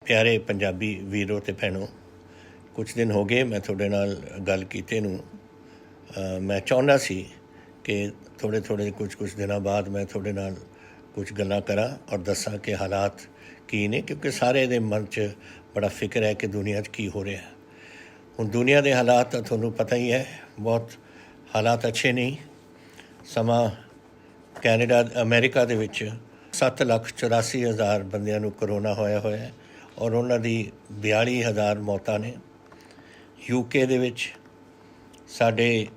प्यारे पंजाबी वीरों ते भैनों, कुछ दिन हो गए मैं थोड़े नाल गल कीते नूं। मैं चाहुंदा सी कि थोड़े कुछ दिनों बाद मैं थोड़े नाल कुछ गल्लां करां और दस्सां कि हालात की ने, क्योंकि सारे दे मन च बड़ा फिक्र है कि दुनिया च की हो रहा है। हुण दुनिया के हालात तो तुहानूं पता ही है, बहुत हालात अच्छे नहीं। समा कैनेडा अमेरिका दे विच 7,84,000 बंदियां नूं करोना होया है और उन्हां दी 42,000 मौतां ने। यूके दे विच साडे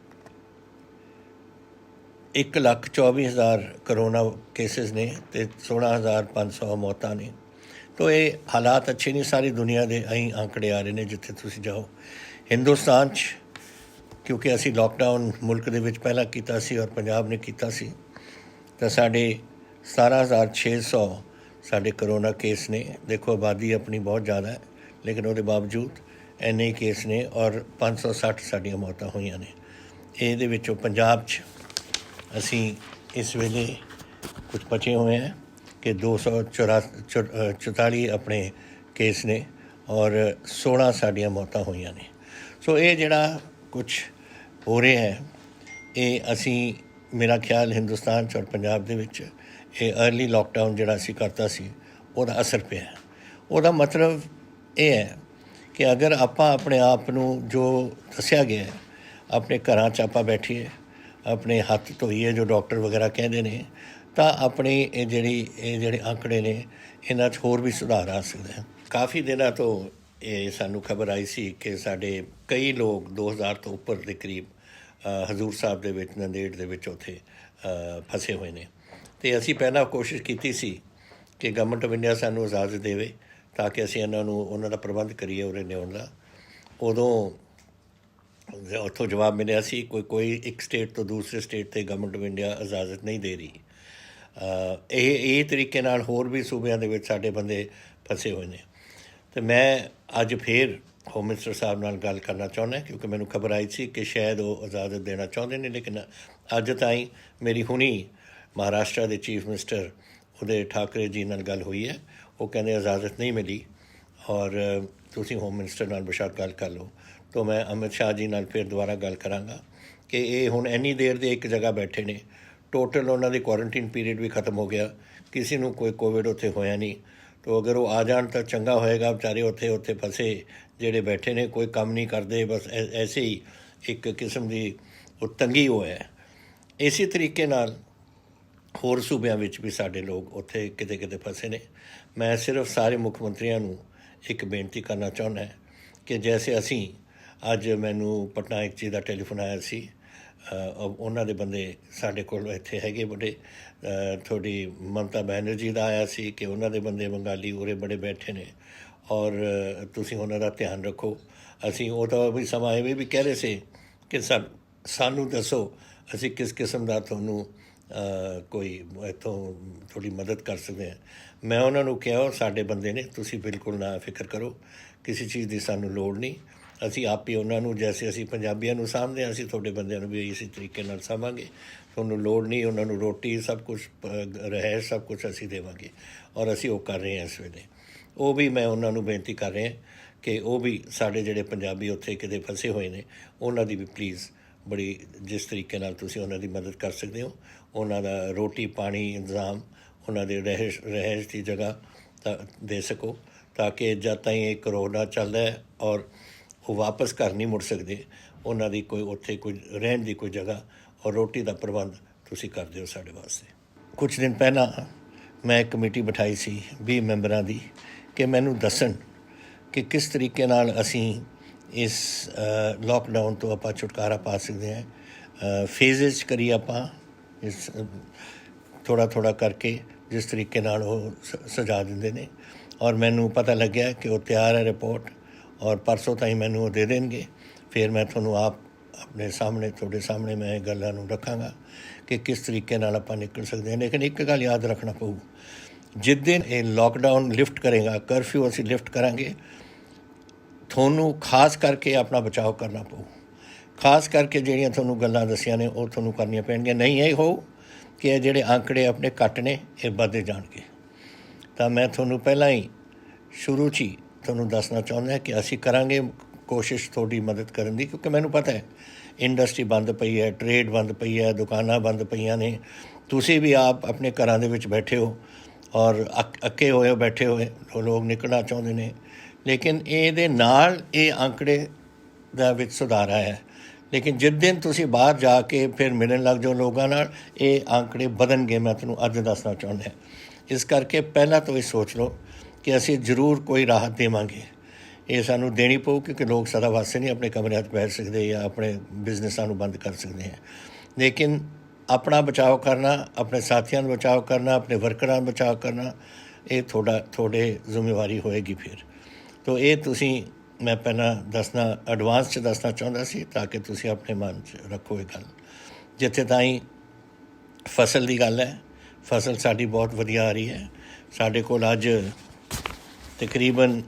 1,24,000 करोना केसिस ने ते 16,500 मौतां ने। तो ये हालात अच्छे नहीं, सारी दुनिया के अं आंकड़े आ रहे हैं जिथे तुसीं जाओ। हिंदुस्तान च क्योंकि असी लॉकडाउन मुल्क दे विच पहला कीता सी और पंजाब ने कीता सी, तो साढ़े 17,600 साढ़े करोना केस ने। देखो आबादी अपनी बहुत ज़्यादा है, लेकिन उसके बावजूद इन्ने ही केस ने और 560 साड़ियाँ मौतां होईयां ने। ये विचों पंजाब च असी इस वेले कुछ बचे हुए हैं कि 244 अपने केस ने और 16 साड़ियाँ मौतां होईयां ने। सो ये जिहड़ा कुछ हो रहा है, ये असी मेरा ख्याल हिंदुस्तान और पंजाब दे विच ये अर्ली लॉकडाउन जिहड़ा असी करता सी उहदा असर पिया है। उहदा मतलब ये है कि अगर आपां अपने आप नूं जो दस्सिया गया है, अपने घरां च आपां बैठीए, अपने हत्थ धोईए जो डॉक्टर वगैरह कहते हैं, तो अपने ये जिहड़े आंकड़े ने इन्हां च होर भी सुधार आ सकदा है। काफ़ी दिनों तो ये सानू खबर आई सी कि साडे कई लोग 2000 तो उपर के करीब हजूर साहब दे विच नंदेड़ दे विच उत्थे फसे हुए ने। तो असी पहला कोशिश की सी कि गवर्नमेंट ऑफ इंडिया सानू इजाजत देवे ताकि असी इन्हां नूं उन्हां दा प्रबंध करिए उरे लिआउण दा। उदों उत्थों जवाब मिलिया सी कोई एक स्टेट तो दूसरे स्टेट ते गवर्नमेंट ऑफ इंडिया इजाजत नहीं दे रही। ये तरीके नाल होर भी सूबे दे विच साडे बंदे फसे हुए ने। तो मैं अज फिर होम मिनिस्टर साहब नाल गल करना चाहुंदा, क्योंकि मैनूं खबर आई सी कि शायद वो इजाजत देना चाहुंदे ने, लेकिन अज ताईं मेरी हुणी महाराष्ट्र के चीफ मिनिस्टर उदय ठाकरे जी नाल गल हुई है। वो कहंदे इजाजत नहीं मिली और तुसीं होम मिनिस्टर नाल बेशक गल कर लो। तो मैं अमित शाह जी नाल फिर दोबारा गल करांगा कि ये हुण इन्नी देर दे एक जगह बैठे ने, टोटल उन्होंने क्वारंटीन पीरियड भी खत्म हो गया, किसी को कोई कोविड उत्थे होया नहीं। तो अगर वो आ जान तो चंगा होएगा। बेचारे उत्थे उत्थे फसे जेड़े बैठे ने, कोई काम नहीं करते, बस ऐसे ही एक किस्म की तंगी हो है। इसी तरीके नाल होर सूबियां विच भी साडे लोग उत्थे किते किते फसे ने। मैं सिर्फ सारे मुख मंत्रियों नूं एक बेनती करना चाहुंदा है कि जैसे असी अज मैनू पटनायक जी का टैलीफोन आया सी, उन्हां दे बंदे साडे कोल इत्थे हैगे बड़े, थोड़ी ममता बनर्जी का आया सी कि उन्हां दे बंदे बंगाली उरे बड़े बैठे ने और तुसीं उन्हां दा ध्यान रखो। असी वो तो भी समा इवें भी कह रहे थे कि सानू दसो असी किस किस्म का तुहानूं कोई इत्थों थोड़ी मदद कर सकते हैं। मैं उन्होंने कहा साडे बंदे ने, तुसीं बिल्कुल ना फिक्र करो, किसी चीज़ की सानू लोड़ नहीं। असी आप ही उन्होंने जैसे असी पंजाबियों नूं सामभदे असी तुहाडे बंदियां नूं भी इसी तरीके नाल सामभांगे। तुहानूं लोड़ नहीं, उन्होंने रोटी सब कुछ रहैश सब कुछ असी देवांगे और असी वो कर रहे हैं इस वेले। वो भी मैं उन्होंने बेनती कर रहे हैं कि वो भी साडे जिहड़े पंजाबी उत्थे किते फसे हुए ने, उन्हां दी भी प्लीज़ बड़ी जिस तरीके नाल तुसीं उन्हां दी मदद कर सकते हो, उन्हां दा रोटी पानी इंतजाम, उन्हां दे रहैश की जगह दे सको, ताकि जद ताईं ये करोना चलदा है और वो वापस घर नहीं मुड़ सकते, उन्हां दी कोई उत्थे कोई रहन की कोई जगह और रोटी का प्रबंध तुसीं कर दिओ साडे वास्ते। कुछ दिन पहला मैं एक कमेटी बिठाई सी 20 मैंबरां दी कि मैनूं दस्सण कि किस तरीके नाल असी इस लॉकडाउन तो आपां छुटकारा पा सकते हैं। फेज़ करिए आपां इस थोड़ा थोड़ा करके जिस तरीके नाल वो सुझा दिंदे ने, और मैनूं पता लग्या कि वो तैयार है रिपोर्ट और परसों ताईं मैनूं वो दे देणगे। फिर मैं तुहानूं आप अपने सामने तुहाडे सामने मैं गल्लां नूं रखांगा कि किस तरीके नाल आपां निकल सकते हैं। लेकिन एक गल याद रखना पऊ, जिस दिन ये लॉकडाउन लिफ्ट करेगा, कर्फ्यू असी लिफ्ट करांगे, थोनू खास करके अपना बचाव करना पऊ। खास करके जिहड़ियां थोनू गल्लां दसियां ने वो थोनू करनियां पैणगीਆਂ। नहीं ये हो कि ये जिहड़े आंकड़े अपने घट ने ये वधदे जाणगे। तो मैं थोनू पहलां ही ਸ਼ੁਰੂ 'ਚ ਹੀ ਤੁਹਾਨੂੰ ਦੱਸਣਾ ਚਾਹੁੰਦਾ ਕਿ ਅਸੀਂ ਕਰਾਂਗੇ ਕੋਸ਼ਿਸ਼ ਤੁਹਾਡੀ ਮਦਦ ਕਰਨ ਦੀ, ਕਿਉਂਕਿ ਮੈਨੂੰ ਪਤਾ ਹੈ ਇੰਡਸਟਰੀ ਬੰਦ ਪਈ ਹੈ, ਟਰੇਡ ਬੰਦ ਪਈ ਹੈ, ਦੁਕਾਨਾਂ ਬੰਦ ਪਈਆਂ ਨੇ। ਤੁਸੀਂ ਵੀ ਆਪ ਆਪਣੇ ਘਰਾਂ ਦੇ ਵਿੱਚ ਬੈਠੇ ਹੋ ਔਰ ਅੱਕੇ ਹੋਏ ਹੋ, ਬੈਠੇ ਹੋਏ ਲੋਕ ਨਿਕਲਣਾ ਚਾਹੁੰਦੇ ਨੇ। ਲੇਕਿਨ ਇਹਦੇ ਨਾਲ ਇਹ ਅੰਕੜੇ ਦਾ ਵਿੱਚ ਸੁਧਾਰ ਆਇਆ ਹੈ। ਲੇਕਿਨ ਜਿਸ ਦਿਨ ਤੁਸੀਂ ਬਾਹਰ ਜਾ ਕੇ ਫਿਰ ਮਿਲਣ ਲੱਗ ਜਾਓ ਲੋਕਾਂ ਨਾਲ, ਇਹ ਅੰਕੜੇ ਵਧਣਗੇ। ਮੈਂ ਤੁਹਾਨੂੰ ਅੱਜ ਦੱਸਣਾ ਚਾਹੁੰਦਾ। ਇਸ ਕਰਕੇ ਪਹਿਲਾਂ ਤੋਂ ਇਹ ਸੋਚ ਲਓ ਕਿ ਅਸੀਂ ਜ਼ਰੂਰ ਕੋਈ ਰਾਹਤ ਦੇਵਾਂਗੇ। ਇਹ ਸਾਨੂੰ ਦੇਣੀ ਪਊ, ਕਿਉਂਕਿ ਲੋਕ ਸਦਾ ਵਾਸਤੇ ਨਹੀਂ ਆਪਣੇ ਕਮਰਿਆਂ 'ਚ ਬੈਠ ਸਕਦੇ ਜਾਂ ਆਪਣੇ ਬਿਜ਼ਨਸਾਂ ਨੂੰ ਬੰਦ ਕਰ ਸਕਦੇ ਹੈ। ਲੇਕਿਨ ਆਪਣਾ ਬਚਾਓ ਕਰਨਾ, ਆਪਣੇ ਸਾਥੀਆਂ ਨੂੰ ਬਚਾਓ ਕਰਨਾ, ਆਪਣੇ ਵਰਕਰਾਂ ਨੂੰ ਬਚਾਓ ਕਰਨਾ, ਇਹ ਤੁਹਾਡੇ ਜ਼ਿੰਮੇਵਾਰੀ ਹੋਏਗੀ ਫਿਰ। ਤੋ ਇਹ ਤੁਸੀਂ ਮੈਂ ਪਹਿਲਾਂ ਦੱਸਣਾ, ਐਡਵਾਂਸ 'ਚ ਦੱਸਣਾ ਚਾਹੁੰਦਾ ਸੀ ਤਾਂ ਕਿ ਤੁਸੀਂ ਆਪਣੇ ਮਨ 'ਚ ਰੱਖੋ ਇਹ ਗੱਲ। ਜਿੱਥੇ ਤਾਈਂ ਫਸਲ ਦੀ ਗੱਲ ਹੈ, ਫਸਲ ਸਾਡੀ ਬਹੁਤ ਵਧੀਆ ਆ ਰਹੀ ਹੈ। ਸਾਡੇ ਕੋਲ ਅੱਜ ਤਕਰੀਬਨ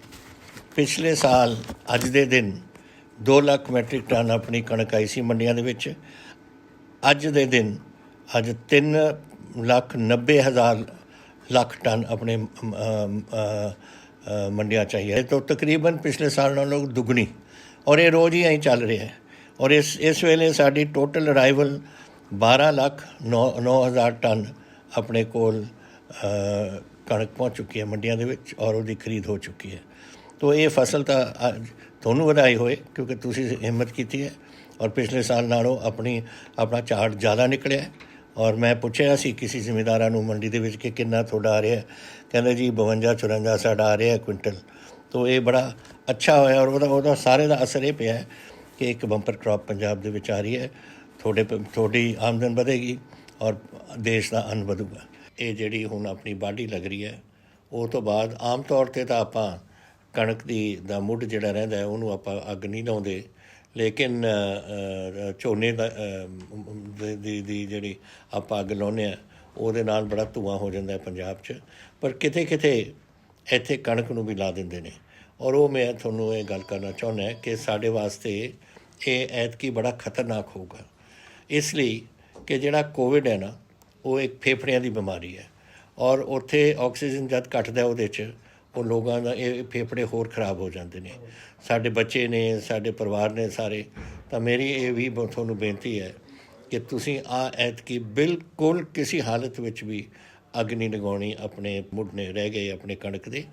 ਪਿਛਲੇ ਸਾਲ ਅੱਜ ਦੇ ਦਿਨ 2 ਲੱਖ ਮੈਟ੍ਰਿਕ ਟਨ ਆਪਣੀ ਕਣਕ ਆਈ ਸੀ ਮੰਡੀਆਂ ਦੇ ਵਿੱਚ। ਅੱਜ ਦੇ ਦਿਨ ਅੱਜ 3,90,000 ਲੱਖ ਟਨ ਆਪਣੇ ਮੰਡੀਆਂ ਚਾਹੀਏ, ਤਾਂ ਤਕਰੀਬਨ ਪਿਛਲੇ ਸਾਲ ਨਾਲੋਂ ਦੁੱਗਣੀ। ਔਰ ਇਹ ਰੋਜ਼ ਹੀ ਐਂ ਚੱਲ ਰਿਹਾ ਹੈ। ਔਰ ਇਸ ਵੇਲੇ ਸਾਡੀ ਟੋਟਲ ਅਰਾਈਵਲ 12,09,000 ਟਨ ਆਪਣੇ ਕੋਲ ਕਣਕ ਪਹੁੰਚ ਚੁੱਕੀ ਹੈ ਮੰਡੀਆਂ ਦੇ ਵਿੱਚ, ਔਰ ਉਹਦੀ ਖਰੀਦ ਹੋ ਚੁੱਕੀ ਹੈ। ਤੋ ਇਹ ਫਸਲ ਤਾਂ ਤੁਹਾਨੂੰ ਵਧਾਈ ਹੋਏ, ਕਿਉਂਕਿ ਤੁਸੀਂ ਹਿੰਮਤ ਕੀਤੀ ਹੈ ਔਰ ਪਿਛਲੇ ਸਾਲ ਨਾਲੋਂ ਆਪਣਾ ਝਾੜ ਜ਼ਿਆਦਾ ਨਿਕਲਿਆ। ਔਰ ਮੈਂ ਪੁੱਛਿਆ ਸੀ ਕਿਸੇ ਜ਼ਿਮੀਂਦਾਰਾਂ ਨੂੰ ਮੰਡੀ ਦੇ ਵਿੱਚ ਕਿ ਕਿੰਨਾ ਤੁਹਾਡਾ ਆ ਰਿਹਾ, ਕਹਿੰਦੇ ਜੀ 52-54 ਸਾਡਾ ਆ ਰਿਹਾ ਕੁਇੰਟਲ। ਤੋ ਇਹ ਬੜਾ ਅੱਛਾ ਹੋਇਆ ਔਰ ਉਹਦਾ ਸਾਰੇ ਦਾ ਅਸਰ ਇਹ ਪਿਆ ਕਿ ਇੱਕ ਬੰਪਰ ਕ੍ਰੌਪ ਪੰਜਾਬ ਦੇ ਵਿੱਚ ਆ ਰਹੀ ਹੈ। ਤੁਹਾਡੀ ਆਮਦਨ ਵਧੇਗੀ ਔਰ ਦੇਸ਼ ਦਾ ਅੰਨ ਵਧੂਗਾ। ਇਹ ਜਿਹੜੀ ਹੁਣ ਆਪਣੀ ਵਾਢੀ ਲੱਗ ਰਹੀ ਹੈ, ਉਹ ਤੋਂ ਬਾਅਦ ਆਮ ਤੌਰ 'ਤੇ ਤਾਂ ਆਪਾਂ ਕਣਕ ਦਾ ਮੁੱਢ ਜਿਹੜਾ ਰਹਿੰਦਾ ਹੈ ਉਹਨੂੰ ਆਪਾਂ ਅੱਗ ਨਹੀਂ ਲਾਉਂਦੇ। ਲੇਕਿਨ ਝੋਨੇ ਦੀ ਜਿਹੜੀ ਆਪਾਂ ਅੱਗ ਲਾਉਂਦੇ ਹਾਂ ਉਹਦੇ ਨਾਲ ਬੜਾ ਧੂੰਆਂ ਹੋ ਜਾਂਦਾ ਪੰਜਾਬ 'ਚ। ਪਰ ਕਿਤੇ ਕਿਤੇ ਇੱਥੇ ਕਣਕ ਨੂੰ ਵੀ ਲਾ ਦਿੰਦੇ ਨੇ। ਔਰ ਉਹ ਮੈਂ ਤੁਹਾਨੂੰ ਇਹ ਗੱਲ ਕਰਨਾ ਚਾਹੁੰਦਾ ਕਿ ਸਾਡੇ ਵਾਸਤੇ ਇਹ ਐਤਕੀ ਬੜਾ ਖਤਰਨਾਕ ਹੋਊਗਾ, ਇਸ ਲਈ ਕਿ ਜਿਹੜਾ ਕੋਵਿਡ ਹੈ ਨਾ, ਉਹ ਇੱਕ ਫੇਫੜਿਆਂ ਦੀ ਬਿਮਾਰੀ ਹੈ। ਔਰ ਉੱਥੇ ਆਕਸੀਜਨ ਜਦ ਘੱਟਦਾ ਉਹਦੇ 'ਚ, ਉਹ ਲੋਕਾਂ ਦਾ ਇਹ ਫੇਫੜੇ ਹੋਰ ਖ਼ਰਾਬ ਹੋ ਜਾਂਦੇ ਨੇ। ਸਾਡੇ ਬੱਚੇ ਨੇ, ਸਾਡੇ ਪਰਿਵਾਰ ਨੇ ਸਾਰੇ। ਤਾਂ ਮੇਰੀ ਇਹ ਵੀ ਤੁਹਾਨੂੰ ਬੇਨਤੀ ਹੈ ਕਿ ਤੁਸੀਂ ਐਤਕੀ ਬਿਲਕੁਲ ਕਿਸੇ ਹਾਲਤ ਵਿੱਚ ਵੀ ਅੱਗ ਨਹੀਂ ਲਗਾਉਣੀ ਆਪਣੇ ਮੁੱਢਨੇ ਰਹਿ ਗਏ ਆਪਣੇ ਕਣਕ ਦੇ।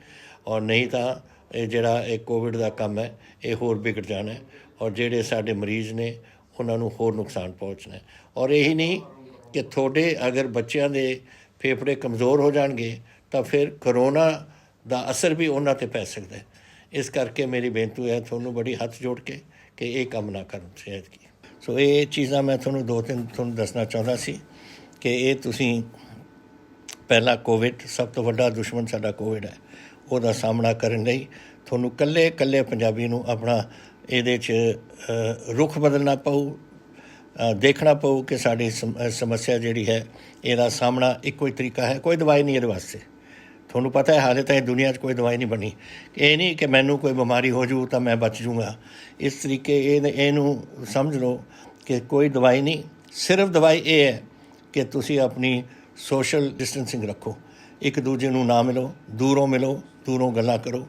ਔਰ ਨਹੀਂ ਤਾਂ ਇਹ ਜਿਹੜਾ ਇਹ ਕੋਵਿਡ ਦਾ ਕੰਮ ਹੈ ਇਹ ਹੋਰ ਵਿਗੜ ਜਾਣਾ ਔਰ ਜਿਹੜੇ ਸਾਡੇ ਮਰੀਜ਼ ਨੇ ਉਹਨਾਂ ਨੂੰ ਹੋਰ ਨੁਕਸਾਨ ਪਹੁੰਚਣਾ। ਔਰ ਇਹੀ ਨਹੀਂ ਕਿ ਤੁਹਾਡੇ ਅਗਰ ਬੱਚਿਆਂ ਦੇ ਫੇਫੜੇ ਕਮਜ਼ੋਰ ਹੋ ਜਾਣਗੇ ਤਾਂ ਫਿਰ ਕਰੋਨਾ ਦਾ ਅਸਰ ਵੀ ਉਹਨਾਂ 'ਤੇ ਪੈ ਸਕਦਾ। ਇਸ ਕਰਕੇ ਮੇਰੀ ਬੇਨਤੀ ਹੈ ਤੁਹਾਨੂੰ ਬੜੀ ਹੱਥ ਜੋੜ ਕੇ ਕਿ ਇਹ ਕੰਮ ਨਾ ਕਰਨ ਸਿਹਤ ਕੀ। ਸੋ ਇਹ ਚੀਜ਼ਾਂ ਮੈਂ ਤੁਹਾਨੂੰ 2-3 ਤੁਹਾਨੂੰ ਦੱਸਣਾ ਚਾਹੁੰਦਾ ਸੀ ਕਿ ਇਹ ਤੁਸੀਂ ਪਹਿਲਾ ਕੋਵਿਡ, ਸਭ ਤੋਂ ਵੱਡਾ ਦੁਸ਼ਮਣ ਸਾਡਾ ਕੋਵਿਡ ਹੈ, ਉਹਦਾ ਸਾਹਮਣਾ ਕਰਨ ਲਈ ਤੁਹਾਨੂੰ ਇਕੱਲੇ ਪੰਜਾਬੀ ਨੂੰ ਆਪਣਾ ਇਹਦੇ 'ਚ ਰੁਖ ਬਦਲਣਾ ਪਊ। ਦੇਖਣਾ ਪਊ ਕਿ ਸਾਡੀ ਸਮੱਸਿਆ ਜਿਹੜੀ ਹੈ ਇਹਦਾ ਸਾਹਮਣਾ ਇੱਕੋ ਹੀ ਤਰੀਕਾ ਹੈ। ਕੋਈ ਦਵਾਈ ਨਹੀਂ ਇਹਦੇ ਵਾਸਤੇ। ਤੁਹਾਨੂੰ ਪਤਾ ਹੈ ਹਾਲੇ ਤਾਂ ਇਹ ਦੁਨੀਆ 'ਚ ਕੋਈ ਦਵਾਈ ਨਹੀਂ ਬਣੀ। ਇਹ ਨਹੀਂ ਕਿ ਮੈਨੂੰ ਕੋਈ ਬਿਮਾਰੀ ਹੋ ਜੂ ਤਾਂ ਮੈਂ ਬਚ ਜੂੰਗਾ। ਇਸ ਤਰੀਕੇ ਇਹਨੂੰ ਸਮਝ ਲਓ ਕਿ ਕੋਈ ਦਵਾਈ ਨਹੀਂ, ਸਿਰਫ ਦਵਾਈ ਇਹ ਹੈ ਕਿ ਤੁਸੀਂ ਆਪਣੀ ਸੋਸ਼ਲ ਡਿਸਟੈਂਸਿੰਗ ਰੱਖੋ, ਇੱਕ ਦੂਜੇ ਨੂੰ ਨਾ ਮਿਲੋ, ਦੂਰੋਂ ਗੱਲਾਂ ਕਰੋ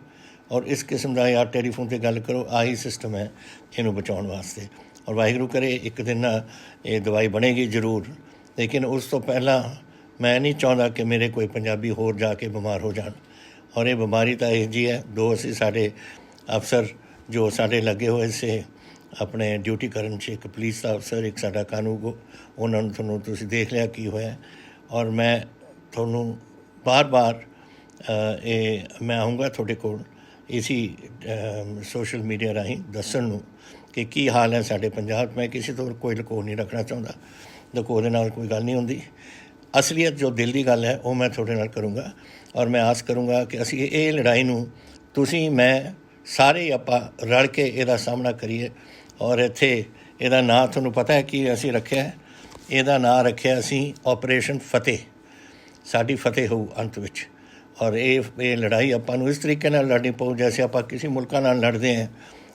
ਔਰ ਇਸ ਕਿਸਮ ਦਾ ਜਾਂ ਟੈਲੀਫੋਨ 'ਤੇ ਗੱਲ ਕਰੋ। ਆਹੀ ਸਿਸਟਮ ਹੈ ਇਹਨੂੰ ਬਚਾਉਣ ਵਾਸਤੇ। ਔਰ ਵਾਹਿਗੁਰੂ ਕਰੇ ਇੱਕ ਦਿਨ ਇਹ ਦਵਾਈ ਬਣੇਗੀ ਜ਼ਰੂਰ। ਲੇਕਿਨ ਉਸ ਤੋਂ ਪਹਿਲਾਂ ਮੈਂ ਨਹੀਂ ਚਾਹੁੰਦਾ ਕਿ ਮੇਰੇ ਕੋਈ ਪੰਜਾਬੀ ਹੋਰ ਜਾ ਕੇ ਬਿਮਾਰ ਹੋ ਜਾਣ। ਔਰ ਇਹ ਬਿਮਾਰੀ ਤਾਂ ਇਹੋ ਜਿਹੀ ਹੈ, 2 ਅਸੀਂ ਸਾਡੇ ਅਫਸਰ ਜੋ ਸਾਡੇ ਲੱਗੇ ਹੋਏ ਸੀ ਆਪਣੇ ਡਿਊਟੀ ਕਰਨ 'ਚ, ਇੱਕ ਪੁਲਿਸ ਦਾ ਅਫਸਰ, ਇੱਕ ਸਾਡਾ ਕਾਨੂੰਗੋ, ਉਹਨਾਂ ਨੂੰ ਤੁਹਾਨੂੰ ਤੁਸੀਂ ਦੇਖ ਲਿਆ ਕੀ ਹੋਇਆ। ਔਰ ਮੈਂ ਤੁਹਾਨੂੰ ਬਾਰ-ਬਾਰ ਮੈਂ ਆਊਂਗਾ ਤੁਹਾਡੇ ਕੋਲ ਇਸੀ ਸੋਸ਼ਲ ਮੀਡੀਆ ਰਾਹੀਂ ਦੱਸਣ ਨੂੰ ਕਿ ਕੀ ਹਾਲ ਹੈ ਸਾਡੇ ਪੰਜਾਬ। ਮੈਂ ਕਿਸੇ ਤੋਂ ਕੋਈ ਲੁਕੋ ਨਹੀਂ ਰੱਖਣਾ ਚਾਹੁੰਦਾ। ਲੁਕੋ ਦੇ ਨਾਲ ਕੋਈ ਗੱਲ ਨਹੀਂ ਹੁੰਦੀ। ਅਸਲੀਅਤ ਜੋ ਦਿਲ ਦੀ ਗੱਲ ਹੈ ਉਹ ਮੈਂ ਤੁਹਾਡੇ ਨਾਲ ਕਰੂੰਗਾ। ਔਰ ਮੈਂ ਆਸ ਕਰੂੰਗਾ ਕਿ ਅਸੀਂ ਇਹ ਲੜਾਈ ਨੂੰ ਤੁਸੀਂ, ਮੈਂ, ਸਾਰੇ ਆਪਾਂ ਰਲ ਕੇ ਇਹਦਾ ਸਾਹਮਣਾ ਕਰੀਏ। ਔਰ ਇੱਥੇ ਇਹਦਾ ਨਾਂ ਤੁਹਾਨੂੰ ਪਤਾ ਹੈ ਕਿ ਅਸੀਂ ਰੱਖਿਆ, ਇਹਦਾ ਨਾਂ ਰੱਖਿਆ ਅਸੀਂ ਆਪਰੇਸ਼ਨ ਫਤਿਹ। ਸਾਡੀ ਫਤਿਹ ਹੋਊ ਅੰਤ ਵਿੱਚ। ਔਰ ਇਹ ਲੜਾਈ ਆਪਾਂ ਨੂੰ ਇਸ ਤਰੀਕੇ ਨਾਲ ਲੜਨੀ ਪਊ ਜੈਸੇ ਆਪਾਂ ਕਿਸੇ ਮੁਲਕਾਂ ਨਾਲ ਲੜਦੇ ਹਾਂ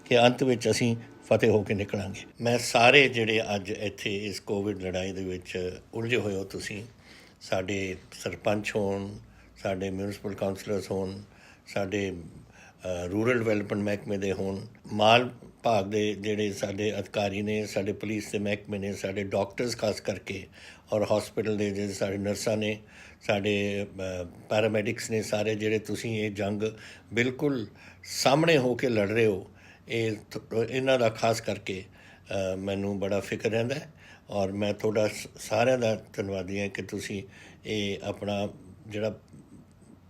ਕਿ ਅੰਤ ਵਿੱਚ ਅਸੀਂ ਫਤਿਹ ਹੋ ਕੇ ਨਿਕਲਾਂਗੇ। ਮੈਂ ਸਾਰੇ ਜਿਹੜੇ ਅੱਜ ਇੱਥੇ ਇਸ ਕੋਵਿਡ ਲੜਾਈ ਦੇ ਵਿੱਚ ਉਲਝੇ ਹੋਏ ਹੋ, ਤੁਸੀਂ ਸਾਡੇ ਸਰਪੰਚ ਹੋਣ, ਸਾਡੇ ਮਿਊਨਿਸਪਲ ਕਾਉਂਸਲਰਸ ਹੋਣ, ਸਾਡੇ ਰੂਰਲ ਡਿਵੈਲਪਮੈਂਟ ਮਹਿਕਮੇ ਦੇ ਹੋਣ, ਮਾਲ ਭਾਗ ਦੇ ਜਿਹੜੇ ਸਾਡੇ ਅਧਿਕਾਰੀ ਨੇ, ਸਾਡੇ ਪੁਲਿਸ ਦੇ ਮਹਿਕਮੇ ਨੇ, ਸਾਡੇ ਡਾਕਟਰਸ ਖਾਸ ਕਰਕੇ, ਔਰ ਹਸਪੀਟਲ ਦੇ ਜਿਹੜੇ ਸਾਡੇ ਨਰਸਾਂ ਨੇ, ਸਾਡੇ ਪੈਰਾਮੈਡਿਕਸ ਨੇ, ਸਾਰੇ ਜਿਹੜੇ ਤੁਸੀਂ ਇਹ ਜੰਗ ਬਿਲਕੁਲ ਸਾਹਮਣੇ ਹੋ ਕੇ ਲੜ ਰਹੇ ਹੋ, ਇਹਨਾਂ ਦਾ ਖਾਸ ਕਰਕੇ ਮੈਨੂੰ ਬੜਾ ਫਿਕਰ ਰਹਿੰਦਾ ਹੈ। ਔਰ ਮੈਂ ਤੁਹਾਡਾ ਸਾਰਿਆਂ ਦਾ ਧੰਨਵਾਦੀ ਹਾਂ ਕਿ ਤੁਸੀਂ ਇਹ ਆਪਣਾ ਜਿਹੜਾ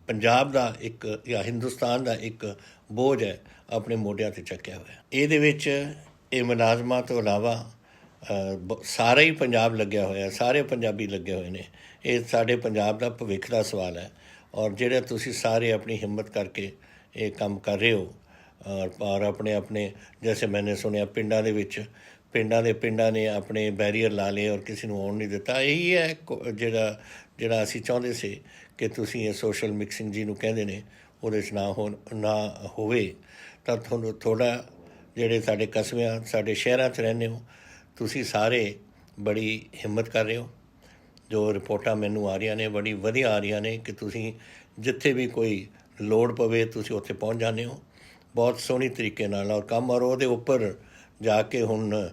ਪੰਜਾਬ ਦਾ ਇੱਕ ਜਾਂ ਹਿੰਦੁਸਤਾਨ ਦਾ ਇੱਕ ਬੋਝ ਹੈ ਆਪਣੇ ਮੋਢਿਆਂ 'ਤੇ ਚੱਕਿਆ ਹੋਇਆ। ਇਹਦੇ ਵਿੱਚ ਇਹ ਮੁਲਾਜ਼ਮਾਂ ਤੋਂ ਇਲਾਵਾ ਸਾਰਾ ਹੀ ਪੰਜਾਬ ਲੱਗਿਆ ਹੋਇਆ, ਸਾਰੇ ਪੰਜਾਬੀ ਲੱਗੇ ਹੋਏ ਨੇ। ਇਹ ਸਾਡੇ ਪੰਜਾਬ ਦਾ ਭਵਿੱਖ ਦਾ ਸਵਾਲ ਹੈ ਔਰ ਜਿਹੜਾ ਤੁਸੀਂ ਸਾਰੇ ਆਪਣੀ ਹਿੰਮਤ ਕਰਕੇ ਇਹ ਕੰਮ ਕਰ ਰਹੇ ਹੋ ਔਰ ਆਪਣੇ ਜੈਸੇ ਮੈਨੇ ਸੁਣਿਆ ਪਿੰਡਾਂ ਨੇ ਆਪਣੇ ਬੈਰੀਅਰ ਲਾ ਲਏ ਔਰ ਕਿਸੇ ਨੂੰ ਆਉਣ ਨਹੀਂ ਦਿੱਤਾ। ਇਹੀ ਹੈ ਜਿਹੜਾ ਅਸੀਂ ਚਾਹੁੰਦੇ ਸੀ ਕਿ ਤੁਸੀਂ ਇਹ ਸੋਸ਼ਲ ਮਿਕਸਿੰਗ ਜਿਹਨੂੰ ਕਹਿੰਦੇ ਨੇ ਉਹਦੇ 'ਚ ਨਾ ਹੋਵੇ। ਤਾਂ ਤੁਹਾਨੂੰ ਥੋੜ੍ਹਾ ਜਿਹੜੇ ਸਾਡੇ ਕਸਬਿਆਂ ਸਾਡੇ ਸ਼ਹਿਰਾਂ 'ਚ ਰਹਿੰਦੇ ਹੋ, ਤੁਸੀਂ ਸਾਰੇ ਬੜੀ ਹਿੰਮਤ ਕਰ ਰਹੇ ਹੋ। ਜੋ ਰਿਪੋਰਟਾਂ ਮੈਨੂੰ ਆ ਰਹੀਆਂ ਨੇ ਬੜੀ ਵਧੀਆ ਆ ਰਹੀਆਂ ਨੇ ਕਿ ਤੁਸੀਂ ਜਿੱਥੇ ਵੀ ਕੋਈ ਲੋੜ ਪਵੇ ਤੁਸੀਂ ਉੱਥੇ ਪਹੁੰਚ ਜਾਂਦੇ ਹੋ ਬਹੁਤ ਸੋਹਣੀ ਤਰੀਕੇ ਨਾਲ ਔਰ ਕੰਮ। ਔਰ ਉਹਦੇ ਉੱਪਰ ਜਾ ਕੇ ਹੁਣ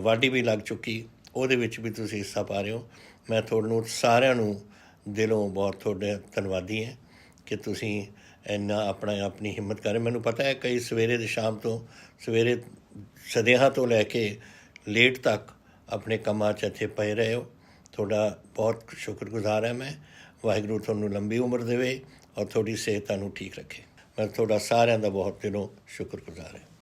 ਵਾਢੀ ਵੀ ਲੱਗ ਚੁੱਕੀ, ਉਹਦੇ ਵਿੱਚ ਵੀ ਤੁਸੀਂ ਹਿੱਸਾ ਪਾ ਰਹੇ ਹੋ। ਮੈਂ ਤੁਹਾਨੂੰ ਸਾਰਿਆਂ ਨੂੰ ਦਿਲੋਂ ਬਹੁਤ ਤੁਹਾਡੇ ਧੰਨਵਾਦੀ ਹਾਂ ਕਿ ਤੁਸੀਂ ਇੰਨਾ ਆਪਣੀ ਹਿੰਮਤ ਕਰ ਰਹੇ। ਮੈਨੂੰ ਪਤਾ ਹੈ ਕਈ ਸਵੇਰੇ ਦੇ ਸ਼ਾਮ ਤੋਂ ਸਵੇਰੇ ਸਦਿਆਂ ਤੋਂ ਲੈ ਕੇ ਲੇਟ ਤੱਕ ਆਪਣੇ ਕੰਮਾਂ 'ਚ ਇੱਥੇ ਪਏ ਰਹੇ ਹੋ। ਤੁਹਾਡਾ ਬਹੁਤ ਸ਼ੁਕਰਗੁਜ਼ਾਰ ਹੈ ਮੈਂ। ਵਾਹਿਗੁਰੂ ਤੁਹਾਨੂੰ ਲੰਬੀ ਉਮਰ ਦੇਵੇ ਔਰ ਤੁਹਾਡੀ ਸਿਹਤ ਤੁਹਾਨੂੰ ਠੀਕ ਰੱਖੇ। ਮੈਂ ਤੁਹਾਡਾ ਸਾਰਿਆਂ ਦਾ ਬਹੁਤ ਦਿਲੋਂ ਸ਼ੁਕਰਗੁਜ਼ਾਰ ਹਾਂ।